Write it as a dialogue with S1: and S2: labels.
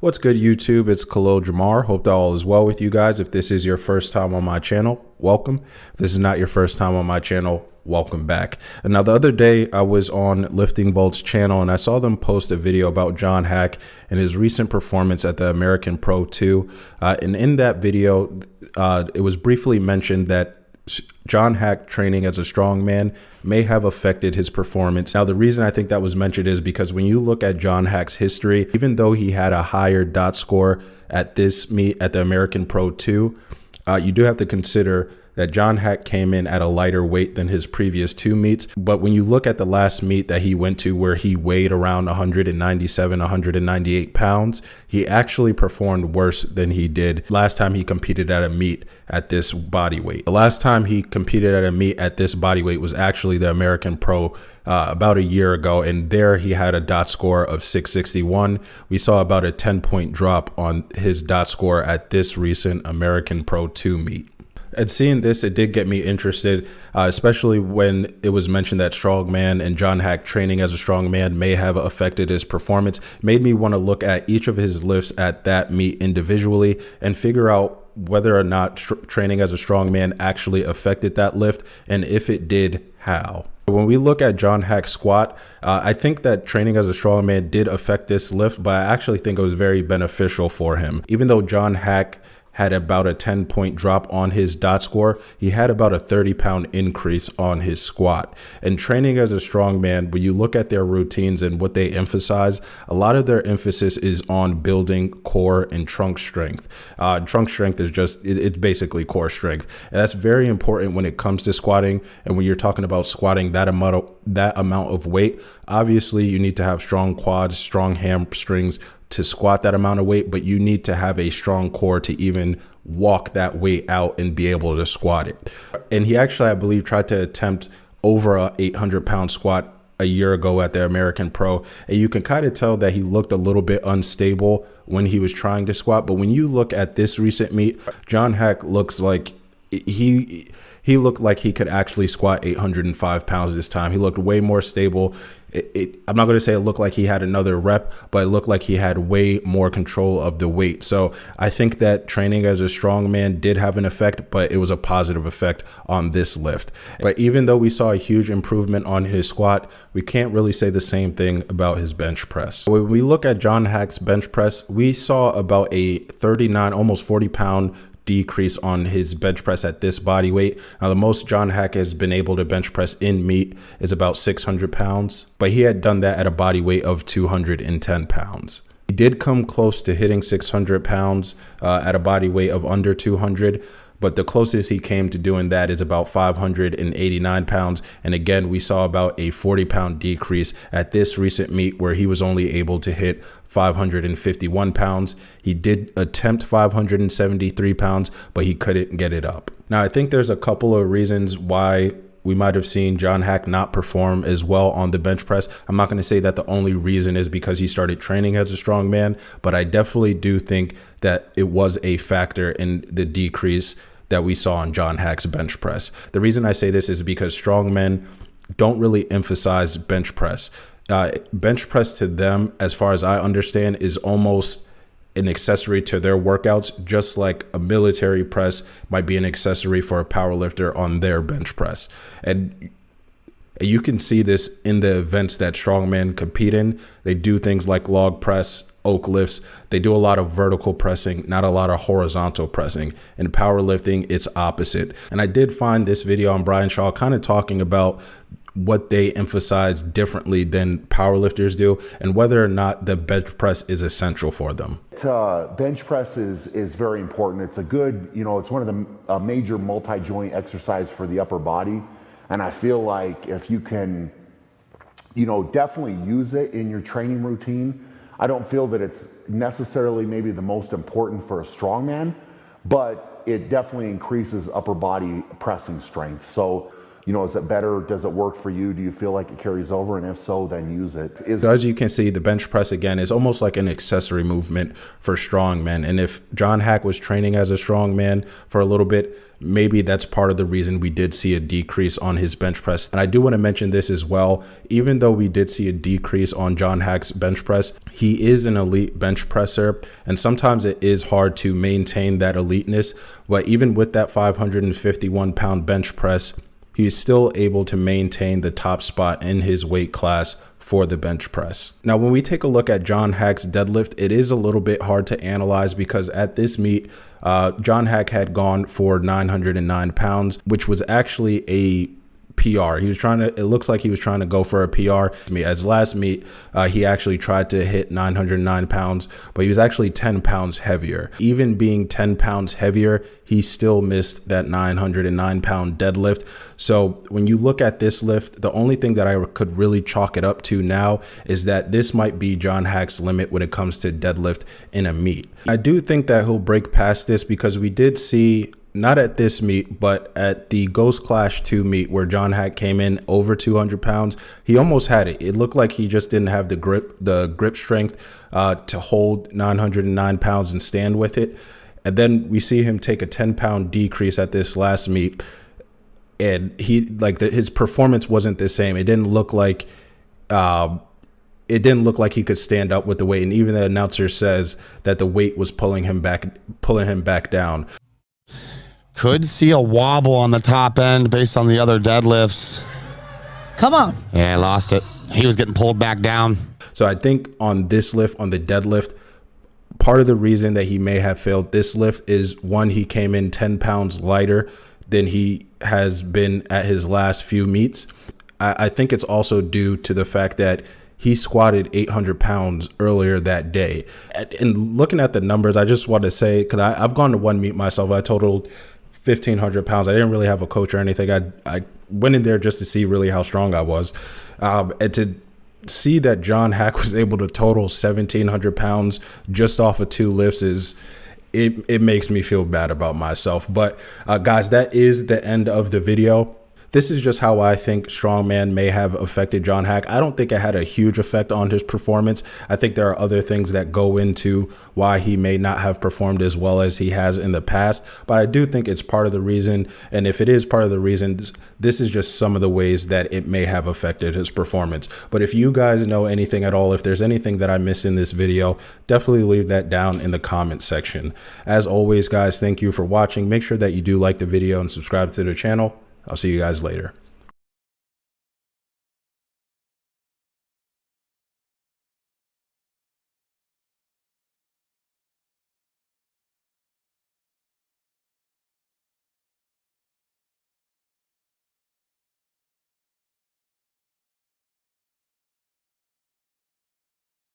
S1: What's good, YouTube? It's Khalil Jamar. Hope that all is well with you guys. If this is your first time on my channel, welcome. If this is not your first time on my channel, welcome back. And now the other day I was on Lifting Vault's channel and I saw them post a video about John Haack and his recent performance at the American Pro 2. And in that video, it was briefly mentioned that John Haack training as a strongman may have affected his performance. Now, the reason I think that was mentioned is because when you look at John Haack's history, even though he had a higher dot score at this meet at the American Pro 2, you do have to consider that John Haack came in at a lighter weight than his previous two meets. But when you look at the last meet that he went to where he weighed around 197, 198 pounds, he actually performed worse than he did last time he competed at a meet at this body weight. The last time he competed at a meet at this body weight was actually the American Pro about a year ago, and there he had a dot score of 661. We saw about a 10-point drop on his dot score at this recent American Pro 2 meet. And seeing this, it did get me interested, especially when it was mentioned that Strongman and John Haack training as a strongman may have affected his performance. It made me want to look at each of his lifts at that meet individually and figure out whether or not training as a strongman actually affected that lift, and if it did, how. When we look at John Haack's squat, I think that training as a strongman did affect this lift, but I actually think it was very beneficial for him. Even though John Haack had about a 10-point drop on his dot score, he had about a 30-pound increase on his squat. And training as a strongman, when you look at their routines and what they emphasize, a lot of their emphasis is on building core and trunk strength. Trunk strength is it's basically core strength. And that's very important when it comes to squatting. And when you're talking about squatting that amount of weight, obviously you need to have strong quads, strong hamstrings to squat that amount of weight, but you need to have a strong core to even walk that weight out and be able to squat it. And he actually, I believe, tried to attempt over a 800-pound squat a year ago at the American Pro. And you can kind of tell that he looked a little bit unstable when he was trying to squat. But when you look at this recent meet, John Haack looks like he looked like he could actually squat 805 pounds this time. He looked way more stable. I'm not going to say it looked like he had another rep, but it looked like he had way more control of the weight. So I think that training as a strongman did have an effect, but it was a positive effect on this lift. But even though we saw a huge improvement on his squat, we can't really say the same thing about his bench press. When we look at John Haack's bench press, we saw about a 39, almost 40-pound decrease on his bench press at this body weight. Now, the most John Haack has been able to bench press in meet is about 600 pounds, but he had done that at a body weight of 210 pounds. He did come close to hitting 600 pounds at a body weight of under 200, but the closest he came to doing that is about 589 pounds. And again, we saw about a 40-pound decrease at this recent meet where he was only able to hit 551 pounds. He did attempt 573 pounds, but he couldn't get it up. Now, I think there's a couple of reasons why we might have seen John Haack not perform as well on the bench press. I'm not going to say that the only reason is because he started training as a strongman, but I definitely do think that it was a factor in the decrease that we saw on John Haack's bench press. The reason I say this is because strongmen don't really emphasize bench press. Bench press to them, as far as I understand, is almost an accessory to their workouts, just like a military press might be an accessory for a powerlifter on their bench press. And you can see this in the events that strongmen compete in. They do things like log press, oak lifts. They do a lot of vertical pressing, not a lot of horizontal pressing. In powerlifting, it's opposite. And I did find this video on Brian Shaw kind of talking about what they emphasize differently than powerlifters do and whether or not the bench press is essential for them.
S2: Bench press is very important. It's a good, it's one of the major multi-joint exercise for the upper body. And I feel like if you can, definitely use it in your training routine. I don't feel that it's necessarily maybe the most important for a strongman, but it definitely increases upper body pressing strength. So You know, is it better? Does it work for you? Do you feel like it carries over? And if so, then use it.
S1: So as you can see, the bench press again is almost like an accessory movement for strongmen. And if John Haack was training as a strongman for a little bit, maybe that's part of the reason we did see a decrease on his bench press. And I do want to mention this as well. Even though we did see a decrease on John Haack's bench press, he is an elite bench presser. And sometimes it is hard to maintain that eliteness. But even with that 551-pound bench press, he's still able to maintain the top spot in his weight class for the bench press. Now, when we take a look at John Haack's deadlift, it is a little bit hard to analyze because at this meet, John Haack had gone for 909 pounds, which was actually a PR. He was trying to, it looks like he was trying to go for a PR. As last meet, he actually tried to hit 909 pounds, but he was actually 10 pounds heavier. Even being 10 pounds heavier, he still missed that 909-pound deadlift. So when you look at this lift, the only thing that I could really chalk it up to now is that this might be John Haack's limit when it comes to deadlift in a meet. I do think that he'll break past this because we did see, not at this meet, but at the Ghost Clash 2 meet where John Haack came in over 200 pounds, he almost had it. It looked like he just didn't have the grip strength to hold 909 pounds and stand with it. And then we see him take a 10-pound decrease at this last meet, and his performance wasn't the same. It didn't look like he could stand up with the weight, and even the announcer says that the weight was pulling him back down.
S3: Could see a wobble on the top end based on the other deadlifts.
S4: Come on.
S3: Yeah, lost it. He was getting pulled back down.
S1: So I think on this lift, on the deadlift, part of the reason that he may have failed this lift is, one, he came in 10 pounds lighter than he has been at his last few meets. I think it's also due to the fact that he squatted 800 pounds earlier that day. And looking at the numbers, I just want to say, because I've gone to one meet myself, I totaled 1,500 pounds. I didn't really have a coach or anything. I went in there just to see really how strong I was. And to see that John Haack was able to total 1,700 pounds just off of 2 lifts it makes me feel bad about myself. But guys, that is the end of the video. This is just how I think strongman may have affected John Haack. I don't think it had a huge effect on his performance. I think there are other things that go into why he may not have performed as well as he has in the past. But I do think it's part of the reason. And if it is part of the reason, this is just some of the ways that it may have affected his performance. But if you guys know anything at all, if there's anything that I missed in this video, definitely leave that down in the comment section. As always, guys, thank you for watching. Make sure that you do like the video and subscribe to the channel. I'll see you guys later.